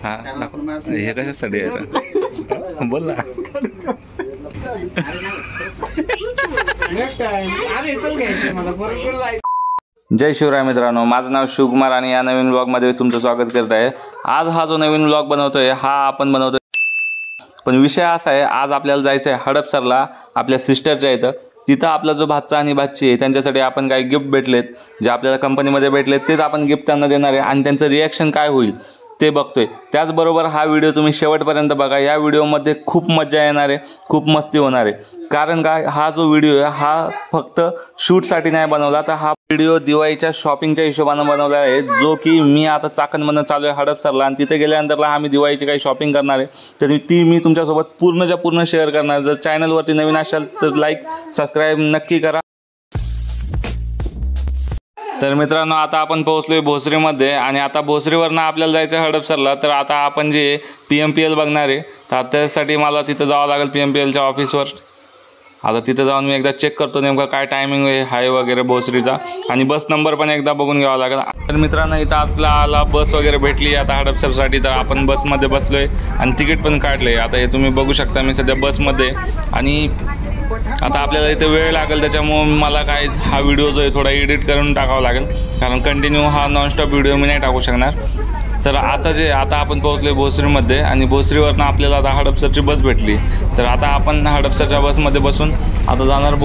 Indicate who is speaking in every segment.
Speaker 1: हा हे कशासाठी आहे बोल ना. जय शिवराय मित्रांनो, माझं नाव शिवकुमार आणि या नवीन ब्लॉगमध्ये तुमचं स्वागत करत आहे. आज हा जो नवीन ब्लॉग बनवतोय हा आपण बनवतोय, पण विषय असा आहे, आज आपल्याला जायचं आहे हडपसरला आपल्या सिस्टरच्या इथं. तिथं आपला जो भाचा आणि भाची आहे त्यांच्यासाठी आपण काही गिफ्ट भेटलेत, जे आपल्याला कंपनीमध्ये भेटलेत तेच आपण गिफ्ट त्यांना देणार आहे आणि त्यांचं रिॲक्शन काय होईल ते बघतोय. त्याचबरोबर हा व्हिडिओ तुम्ही शेवटपर्यंत बघा. या व्हिडिओमध्ये खूप मजा येणार आहे, खूप मस्ती होणार आहे. कारण काय, हा जो व्हिडिओ आहे हा फक्त शूटसाठी नाही बनवला, तर हा व्हिडिओ दिवाळीच्या शॉपिंगच्या हिशोबानं बनवला आहे, जो की मी आता चाकणमधून चालू आहे हडपसरला आणि तिथे गेल्यानंतरला आम्ही दिवाळीची काही शॉपिंग करणार आहे. तर ती मी तुमच्यासोबत पूर्ण शेअर करणार. जर चॅनलवरती नवीन असाल तर लाईक सबस्क्राईब नक्की करा. तर मित्रांनो, आता आपण पोहोचलोय भोसरीमध्ये आणि आता भोसरीवरनं आपल्याला जायचं आहे हडपसरला. तर आता आपण जे PMPL बघणार आहे, तर त्यासाठी मला तिथं जावं लागेल PMPLच्या ऑफिसवर. आता तिथं जाऊन मी एकदा चेक करतो नेमका काय टायमिंग आहे वगैरे भोसरीचा, आणि बस नंबर पण एकदा बघून घ्यावा लागेल. तर मित्रांनो, इथं आपल्याला बस वगैरे भेटली आता हडपसरसाठी. तर आपण बसमध्ये बसलोय आणि तिकीट पण काढले. आता हे तुम्ही बघू शकता, मी सध्या बसमध्ये. आणि आता आपल्याला इथे वेळ लागेल, त्याच्यामुळं मला काय हा व्हिडिओ जो आहे थोडा एडिट करून टाकावा लागेल, कारण कंटिन्यू हा नॉनस्टॉप व्हिडिओ मी नाही टाकू शकणार. तर आता आपण पोहोचलो भोसरीमध्ये आणि भोसरीवरनं आपल्याला आता हडपसरची बस भेटली. तर आता आपण हडपसरच्या बसमध्ये बसून आता जाणार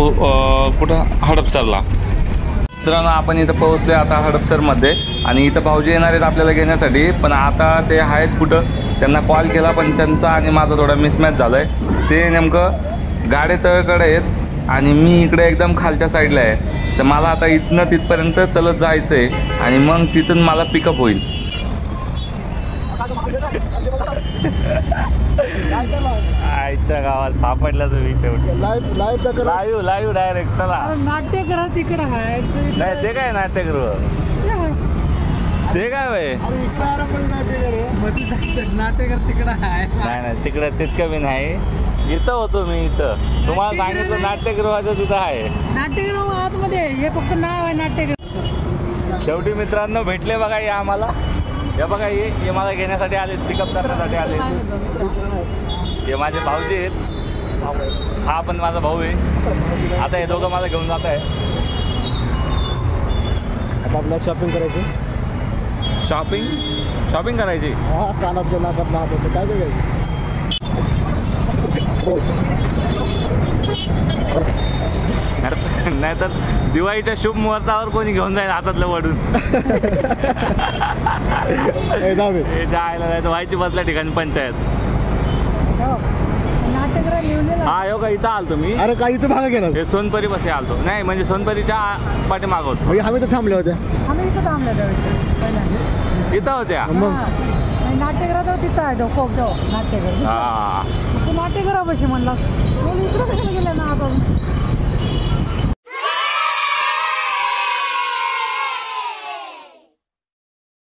Speaker 1: कुठं हडपसरला. मित्रांनो, आपण इथं पोहोचलो आता हडपसरमध्ये आणि इथं भाऊजी येणार आहेत आपल्याला घेण्यासाठी. पण आता ते आहेत कुठं, त्यांना कॉल केला पण त्यांचा आणि माझा थोडा मिसमॅच झाला आहे. ते नेमकं गाडे तळकडे आहेत आणि मी इकडे एकदम खालच्या साईडला आहे. तर मला आता इथनं तिथपर्यंत चलत जायचं आहे आणि मग तिथून मला पिकअप होईल. आईच्या गावात सापडला तुम्ही शेवटी. Live direct. चला,
Speaker 2: नाट्यगृह तिकडं आहे.
Speaker 1: नाही ते काय नाट्यगृह, ते काय वय
Speaker 2: नाट्यगृह तिकडं आहे.
Speaker 1: नाही तिकडं तितकं मी नाही. इथं होतो मी, इथं तुम्हाला सांगितलं नाट्यगृहाचं तिथं आहे.
Speaker 2: नाट्यगृह आतमध्ये, हे फक्त नाव आहे नाट्यगृह.
Speaker 1: शेवटी मित्रांनो भेटले बघा हे आम्हाला. हे बघा, हे मला घेण्यासाठी आले, पिकअप करण्यासाठी आले. हे माझे भाऊजी आहेत, हा पण माझा भाऊ आहे. आता हे दोघं मला घेऊन जात आहे.
Speaker 2: आता आपल्याला शॉपिंग करायची.
Speaker 1: शॉपिंग करायची.
Speaker 2: हा, कानातलं नाकातलं हातातलं काय बघायचं.
Speaker 1: नाही तर दिवाळीच्या शुभ मुहूर्तावर कोणी घेऊन जाईल हातातलं वडून. जायला नाही तर व्हायची बसल्या ठिकाणी पंचायत. हा, हो का, इथं आलतो मी.
Speaker 2: अरे काय इथं भागा गेला,
Speaker 1: हे सोनपरी बसे आलतो. नाही म्हणजे सोनपरीच्या पाठीमाग होतो.
Speaker 2: आम्ही तर थांबले होते.
Speaker 1: इथं होत्या.
Speaker 2: नाट्यगृह तिथं आहे नाट्यगृह.
Speaker 1: हा,
Speaker 2: नाट्यगृह बशी म्हणला इकडं कशाला गेलं ना आपण.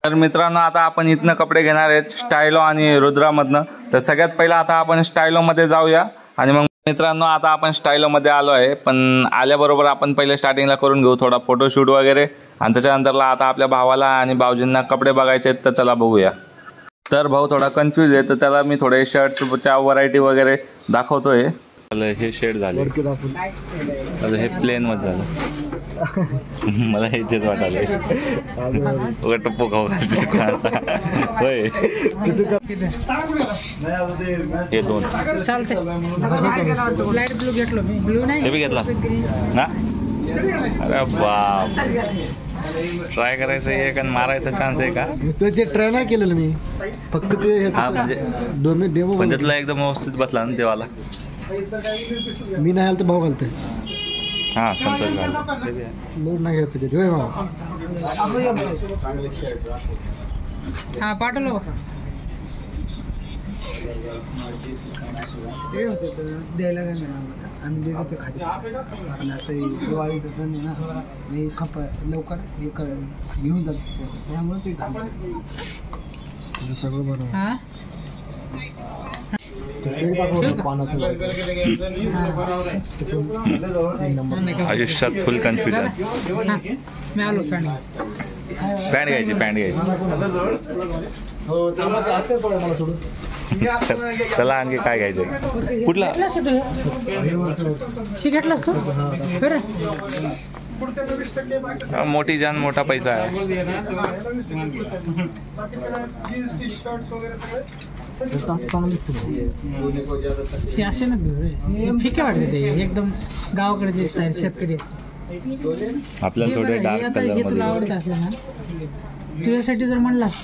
Speaker 1: तर मित्रांनो, आता आपण इथनं कपडे घेणार आहेत स्टायलो आणि रुद्रामधनं. तर सगळ्यात पहिला आता आपण स्टायलोमध्ये जाऊया. आणि मग मित्रांनो, आता आपण स्टायलोमध्ये आलो आहे, पण आल्याबरोबर आपण पहिले स्टार्टिंगला करून घेऊ थोडा फोटोशूट वगैरे, आणि त्याच्यानंतरला आता आपल्या भावाला आणि भाऊजींना कपडे बघायचे आहेत. तर चला बघूया. तर भाऊ थोडा कन्फ्यूज आहे, तर त्याला मी थोडे शर्ट्सच्या व्हरायटी वगैरे दाखवतोय. हे शेड झाले, हे प्लेन मध्ये झालं. मला हे तेच वाटायला टप्पो खाऊ होय. हे दोन हे बी घेतला ना. अरे बाप, ट्राय करायचं एक आणि मारायचा चान्स आहे का?
Speaker 2: ते ट्राय नाही केलेलं मी, फक्त ते
Speaker 1: हा म्हणजे डेमो. पण त्यातला एकदम व्यवस्थित बसला ना तेवाला.
Speaker 2: मी नाही आलं तर भाऊ घालतोय.
Speaker 1: हा, संतोष
Speaker 2: लोड नाही घ्यायचं ते. जय भाऊ. हा, पाठवलं ते होते द्यायला काय मिळालं. आम्ही देत होते खाली. आपण आता दिवाळीचा सण आहे ना, मी खप लवकर हे घेऊन जातो, त्यामुळे ते घाललं. तुझं सगळं बरोबर.
Speaker 1: आयुष्यात फुल कन्फ्युजन.
Speaker 2: मी आलो.
Speaker 1: पॅन्ट घ्यायची
Speaker 2: हो त्यामध्ये आज काय पडेल मला सोडून
Speaker 1: चला आणखी काय घ्यायचं कुठला
Speaker 3: घेतलास तू
Speaker 1: मोठी जान मोठा पैसा आहे
Speaker 3: ते असे ना फिके वाटते ते एकदम गावाकडे स्टाईल शेतकरी
Speaker 1: आपल्याला थोडे डार्क कलर
Speaker 3: तुला
Speaker 1: मध्ये
Speaker 3: आवडत असलं ना तुझ्यासाठी जर म्हणलास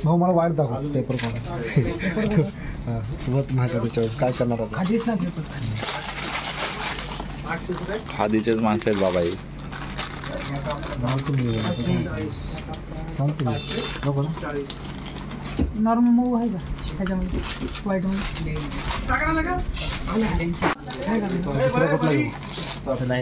Speaker 2: हो मला वाईट दाखव पेपर कोण सोबत माहिती आहे त्याच्यावर काय करणार आता खालीच ना पेपर
Speaker 1: खादीचेच माणसं आहेत बाबा हे
Speaker 3: नॉर्मल मऊ आहे का त्याच्यामध्ये व्हाईट मध्ये
Speaker 2: दुसरा कुठला घेऊ नाही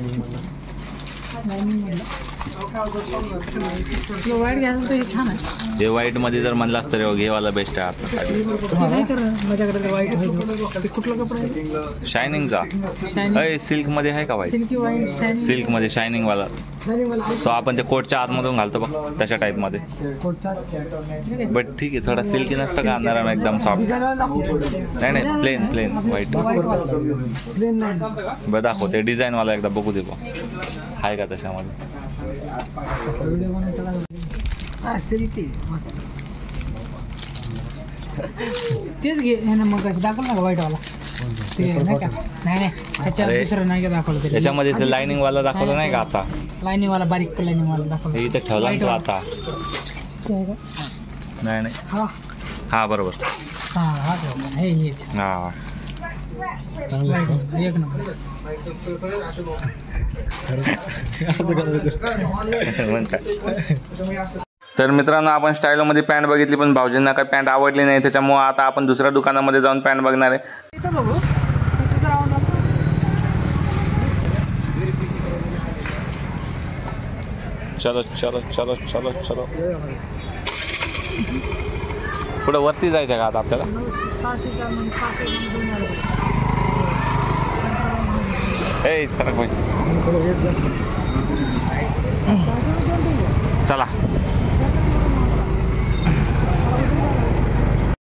Speaker 3: वाईट घ्यायला तर हे छान आहे
Speaker 1: हे व्हाईट मध्ये जर म्हणलास तर घेवाला बेस्ट आहे आता
Speaker 3: नाही तर माझ्याकडे वाईट कुठला कपडा आहे
Speaker 1: शायनिंगचा
Speaker 3: शायनिंग
Speaker 1: सिल्क मध्ये आहे का व्हाईट
Speaker 3: सिल्की वाईट शायनिंग
Speaker 1: सिल्क मध्ये शायनिंग वाला तो आपण ते कोटच्या आतमधून घालतो बघ तशा टाईप मध्ये बट ठीक आहे थोडा सिल्की नसतं का नरम एकदम सॉफ्ट नाही प्लेन व्हाईट बरं दाखव ते डिझाईन वाला एकदा बघू दे बघ आहे का त्याच्यामध्ये
Speaker 3: तेच घे हे ना मग दाखवलं ना व्हाईट वाला ते नाही का नाही त्याच्यावर दुसरं नाही का दाखवलं
Speaker 1: त्याच्यामध्ये ते लाइनिंग वाला दाखवलं नाही का आता
Speaker 3: लाईनिंग वाला बारीक लाईनिंग वाला दाखवलं
Speaker 1: हे इथं ठेवला तो आता नाही
Speaker 3: हा
Speaker 1: हा बरोबर
Speaker 3: हा हा हे
Speaker 1: हा
Speaker 3: एक नंबर
Speaker 1: तर मित्रांनो आपण स्टाईलमध्ये पॅन्ट बघितली पण भाऊजींना काही पॅन्ट आवडली नाही त्याच्यामुळे आता आपण दुसऱ्या दुकानामध्ये जाऊन पॅन्ट बघणार आहे चलो चलो चलो चलो चलो पुढे वरती जायचं का आता आपल्याला ए सरक भाई चला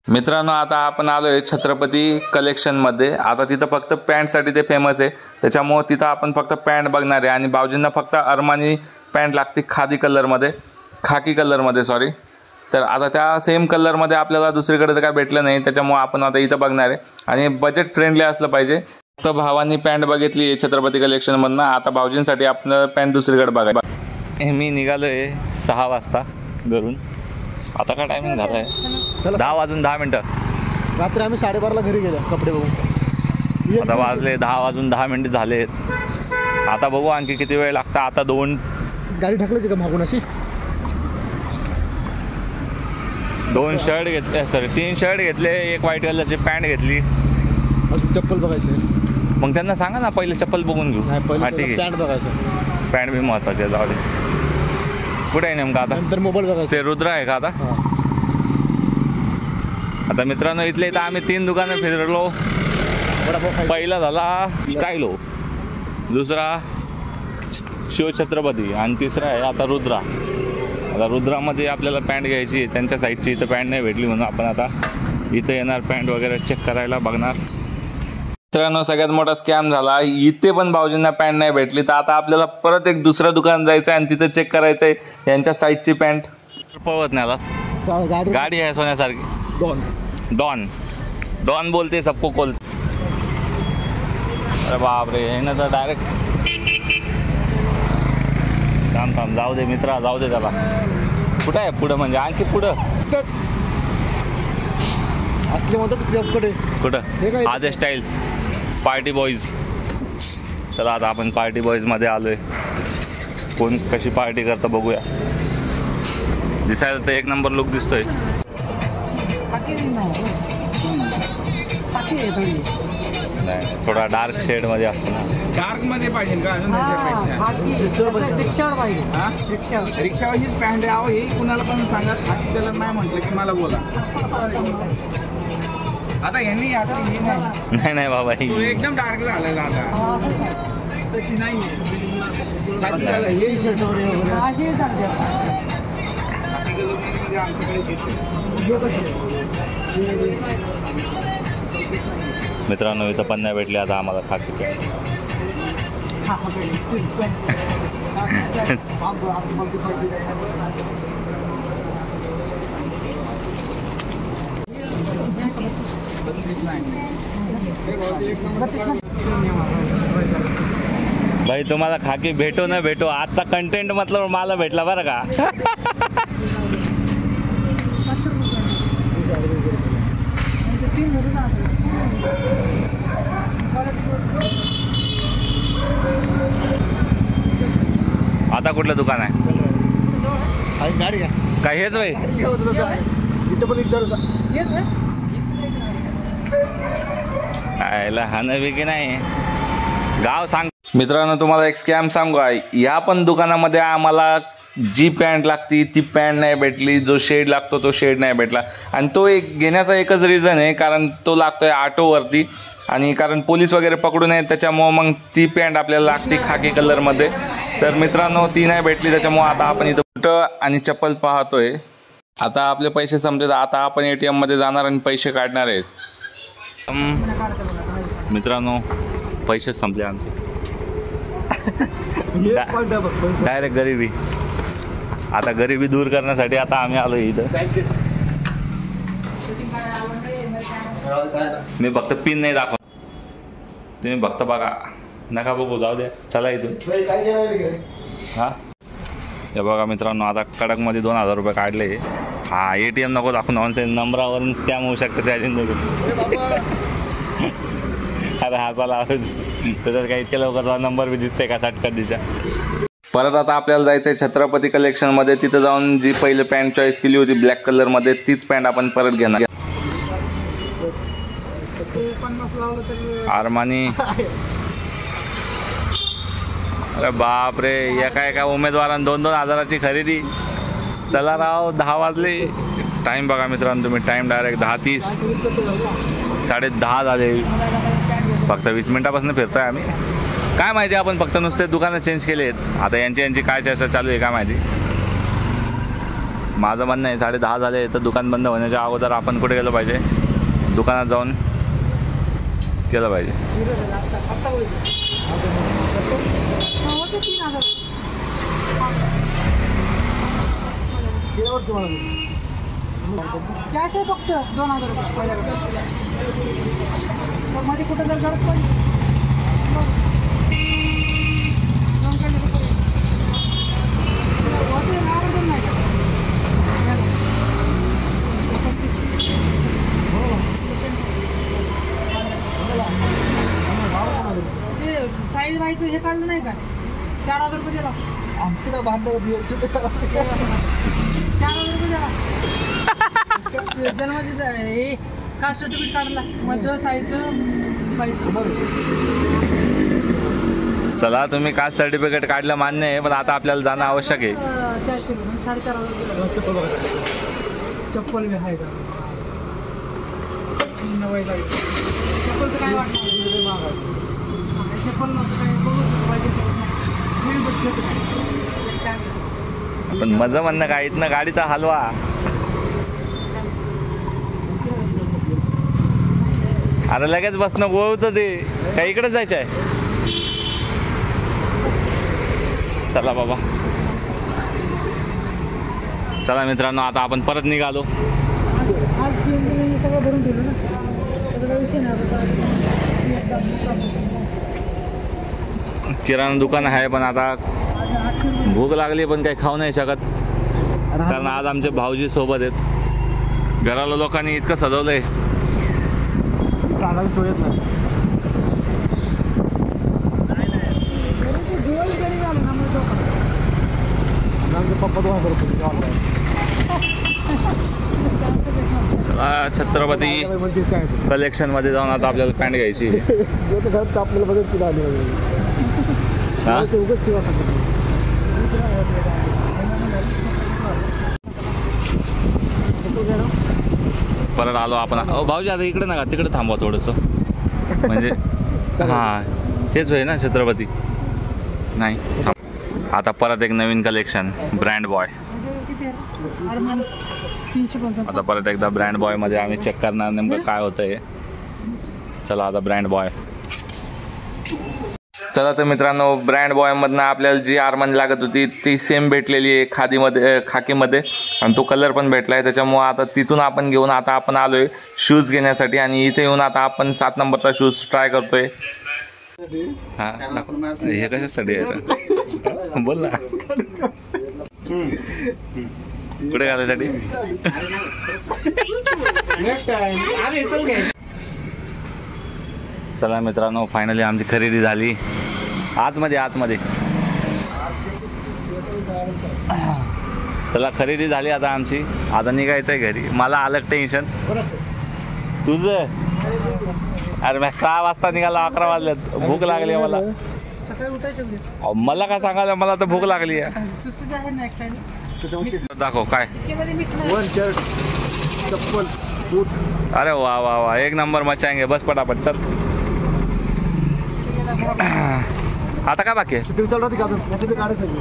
Speaker 1: मित्रांनो आता आपण आलोय छत्रपती कलेक्शनमध्ये आता तिथं फक्त पॅन्टसाठी ते फेमस आहे त्याच्यामुळे तिथं आपण फक्त पॅन्ट बघणार आहे आणि भाऊजींना फक्त अरमानी पॅन्ट लागते खाकी कलरमध्ये सॉरी तर आता त्या सेम कलरमध्ये आपल्याला दुसरीकडे तर काय भेटलं नाही त्याच्यामुळे आपण आता इथं बघणार आहे आणि बजेट फ्रेंडली असलं पाहिजे तर भावांनी पॅन्ट बघितली आहे छत्रपती कलेक्शनमधनं आता भाऊजींसाठी आपलं पॅन्ट दुसरीकडे बघाय मी निघालो आहे 6 वाजता घरून आता काय टायमिंग झाला आहे 10 वाजून 10 मिनटं
Speaker 2: रात्री आम्ही 12:30ला घरी गेलो कपडे बघून
Speaker 1: आता वाजले 10 वाजून 10 मिनटं झालेत आता बघू आणखी किती वेळ लागतं आता 2
Speaker 2: गाडी ढकलायची का मागून अशी
Speaker 1: 2 शर्ट घेतले सॉरी 3 शर्ट घेतले एक व्हाईट कलरची पॅन्ट घेतली
Speaker 2: अजून चप्पल बघायचं
Speaker 1: मग त्यांना सांगा ना पहिले चप्पल बघून घेऊ
Speaker 2: नाही
Speaker 1: हा
Speaker 2: पहिले
Speaker 1: ठीक आहे
Speaker 2: पॅन्ट बघायचं
Speaker 1: पॅन्ट बी महत्वाची आहे जाऊ दे कुठे आहे नेमका आता
Speaker 2: नंतर मोबाईल बघायचं
Speaker 1: ते रुद्र आहे का आता आता मित्रांनो इथले इथं आम्ही 3 दुकानं फिरलो पहिला झाला स्टाईलो दुसरा शिवछत्रपती आणि तिसरा आहे आता रुद्रा आता रुद्रामध्ये आपल्याला पॅन्ट घ्यायची आहे त्यांच्या साईडची इथं पॅन्ट नाही भेटली म्हणून आपण आता इथं येणार पॅन्ट वगैरे चेक करायला बघणार मित्रांनो सगळ्यात मोठा स्कॅम झाला इथे पण भाऊजींना पॅन्ट नाही भेटली तर आता आपल्याला परत एक दुसरं दुकान जायचं आहे आणि तिथं चेक करायचं आहे यांच्या साईजची पॅन्ट पळवत नाही आलास गाडी आहे सोन्यासारखी डॉन बोलते सबको कोल अरे बापरे हे ना तर डायरेक्ट थांब जाऊ दे मित्रा जाऊ दे त्याला कुठं आहे पुढं म्हणजे आणखी पुढं
Speaker 2: असले म्हणतात जॉबकडे
Speaker 1: कुठं आज स्टाईल्स पार्टी बॉईज चला आता आपण पार्टी बॉईजमध्ये आलोय कोण कशी पार्टी करतं बघूया दिसायला तर एक नंबर लुक दिसतोय नाही थोडा डार्क शेडमध्ये असतो ना
Speaker 4: डार्क मध्ये पाहिजे का अजून
Speaker 3: रिक्षावर पाहिजे
Speaker 4: रिक्षावर हीच पॅन्ट आहे अहो हे कुणाला पण सांगा खाकी कलर नाही म्हटलं की मला बोला आता यांनी आता हे
Speaker 1: नाही बाबा
Speaker 4: तो एकदम डार्क झालेला आता तशी नाही खाकी कलर हे
Speaker 3: असे चालते
Speaker 1: मित्रांनो इथं पण नाही भेटली आता आम्हाला खाकी पॅन्ट. भाई तुम्हाला खाकी भेटो ना भेटो, आजचा कंटेंट मतलब मला भेटला बरं का. आता कुठलं दुकान आहे
Speaker 2: गाडी
Speaker 1: काय हेच भाई
Speaker 2: इथं पण
Speaker 1: काय लहान की नाही गाव सांग. मित्रांनो तुम्हाला एक स्कॅम सांगू आहे, ह्या पण दुकानामध्ये आम्हाला जी पॅन्ट लागती ती पॅन्ट नाही भेटली, जो शेड लागतो तो शेड नाही भेटला. आणि तो एक घेण्याचा एकच रिझन आहे, कारण तो लागतोय ऑटोवरती आणि कारण पोलीस वगैरे पकडून आहेत त्याच्यामुळं मग ती पॅन्ट आपल्याला लागते खाकी कलरमध्ये. तर मित्रांनो ती नाही भेटली, त्याच्यामुळं आता आपण इथं बुटं आणि चप्पल पाहतोय. आता आपले पैसे संपले, आता आपण ATM मध्ये जाणार आणि पैसे काढणार आहेत. मित्रांनो पैसे संपले आमचे, डायरेक्ट गरिबी. आता गरिबी दूर करण्यासाठी आता आम्ही आलो इथं. मी फक्त पिन नाही दाखव, तुम्ही फक्त बघा, नका बघू, जाऊ द्या, चला इथून. हा हे बघा मित्रांनो, आता कडकमध्ये 2000 रुपये काढले. हा ATM नको दाखवून, ऑनलाईन नंबरावरून स्कॅम होऊ शकतं त्या जिंदगी. अरे हा चला, त्याच्यात काही इतक्या लवकर नंबर बी दिसते का कधीच्या. परत आता आपल्याला जायचं आहे छत्रपती कलेक्शनमध्ये. तिथं जाऊन जी पहिले पॅन्ट चॉईस केली होती ब्लॅक कलरमध्ये, तीच पॅन्ट आपण परत घेणार. आरमानी, अरे बाप रे, एका उमेदवारानं 2-2 हजाराची खरेदी. चला राव, 10 वाजले. टाईम बघा मित्रांनो तुम्ही, टाईम डायरेक्ट 10:30, 10:30 झाले. फक्त 20 मिनिटापासून फिरतोय आम्ही. काय माहिती, आपण फक्त नुसते दुकानं चेंज केले आहेत. आता यांची काय चर्चा चालू आहे काय माहिती. माझं म्हणणं आहे 10:30 झाले तर दुकान बंद होण्याच्या अगोदर आपण कुठे गेलो पाहिजे, दुकानात जाऊन केलं पाहिजे.
Speaker 3: कॅश आहे फक्त 2000 रुपये. मध्ये कुठं जर गरज पडली साईज व्हायचं हे काढलं नाही का, 4000 रुपये दिला.
Speaker 2: आमचं काय भांडण 4,000
Speaker 3: रुपये दिला. जन्माचे हे कास्ट सर्टिफिकेट काढला माझं साईजचं.
Speaker 1: चला तुम्ही कास्ट सर्टिफिकेट काढलं मान्य आहे, पण आता आपल्याला जाणं आवश्यक आहे.
Speaker 3: 400 म्हणजे 4,500. चप्पल बी आहे का, चप्पलचं काय वाटतं, चप्पल नव्हतं काय
Speaker 1: पण माझं म्हणणं काय, इथनं गाडीचा हलवा. अरे लगेच बसणं गोळवतं ते, काय इकडेच जायचं आहे. चला बाबा, चला मित्रांनो, आता आपण परत निघालो.
Speaker 3: सगळं भरून ठेवलं ना, सगळं विषय
Speaker 1: किराणा दुकान आहे, पण आता भूक लागली पण काही खाऊ नाही शकत, कारण आज आमचे भाऊजी सोबत आहेत. घराला लोकांनी इतकं सजवलंय,
Speaker 2: सांगायला सोयत नाही. पप्पा 2000 रुपये
Speaker 1: छत्रपती कलेक्शन मध्ये जाऊन आता आपल्याला पॅन्ट घ्यायची.
Speaker 2: आपल्याला बघत तुला आली
Speaker 1: परत आलो आपण. भाऊजी आता इकडे नका, तिकडे थांबवा थोडंसं, म्हणजे हां हेच होय ना छत्रपती. नाही आता परत एक नवीन कलेक्शन, ब्रँड बॉय.
Speaker 3: अरमान 350.
Speaker 1: आता परत एकदा ब्रँड बॉय मध्ये आम्ही चेक करणार नेमकं काय होतंय. चला आता ब्रँड बॉय. चला तर मित्रांनो, ब्रँड बॉय मधनं आपल्याला जी आरमानी लागत होती ती सेम भेटलेली आहे खादीमध्ये, खाकीमध्ये, आणि तो कलर पण भेटलाय. त्याच्यामुळे आता तिथून आपण घेऊन आता आपण आलोय शूज घेण्यासाठी, आणि इथे येऊन आता आपण 7 नंबरचा शूज ट्राय करतोय. हा हे कशासाठी आहे बोल ना, कुठे घालायसाठी? चला मित्रांनो, फायनली आमची खरेदी झाली. आतमध्ये चला खरेदी झाली आता आमची. आता निघायचं आहे घरी. मला आलं टेन्शन तुझं. अरे मी 6 वाजता निघाला, 11 वाजल्यात. भूक लागली मला.
Speaker 3: सकाळी उठायचं
Speaker 1: मला काय सांगायला, मला तर भूक लागली आहे.
Speaker 3: तुझं आहे ना एक साईड
Speaker 1: दाखव काय.
Speaker 4: चप्पल बूट.
Speaker 1: अरे वा वा वा, एक नंबर मचाएंगे. बस पटापट चल. आता काय बाकी आहे?
Speaker 4: शूटिंग चालू होती का अजून? याच्यातली गाडी सगळी.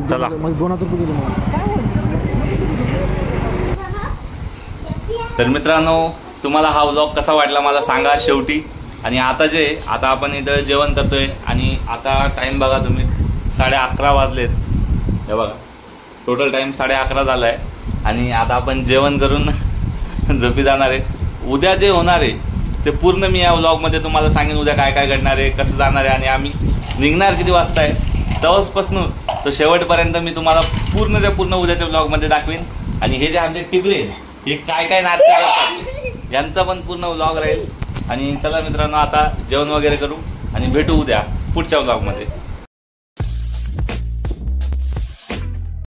Speaker 1: चला.
Speaker 4: मग 2000 रुपये दिले मला.
Speaker 1: तर मित्रांनो, तुम्हाला हा व्लॉग कसा वाटला मला सांगा शेवटी. आणि आता आपण इथं जेवण करतोय, आणि आता टाइम बघा तुम्ही, 11:30 वाजलेत. हे बघा, टोटल टाइम 11:30 झालाय. आणि आता आपण जेवण करून झोपी जाणार आहे. उद्या जे होणार आहे ते पूर्ण मी या व्लॉगमध्ये तुम्हाला सांगेन. उद्या काय काय घडणार आहे, कसं जाणार आहे, आणि आम्ही निघणार किती वाजता आहे, तवसपासून तो शेवटपर्यंत मी तुम्हाला पूर्ण उद्याच्या व्लॉगमध्ये दाखवेन. आणि हे जे आमचे टिपले हे काय काय नाटक करतात यांचा पण पूर्ण व्लॉग राहील. आणि चला मित्रांनो, आता जेवण वगैरे करू आणि भेटू उद्या पुढच्या व्लॉगमध्ये.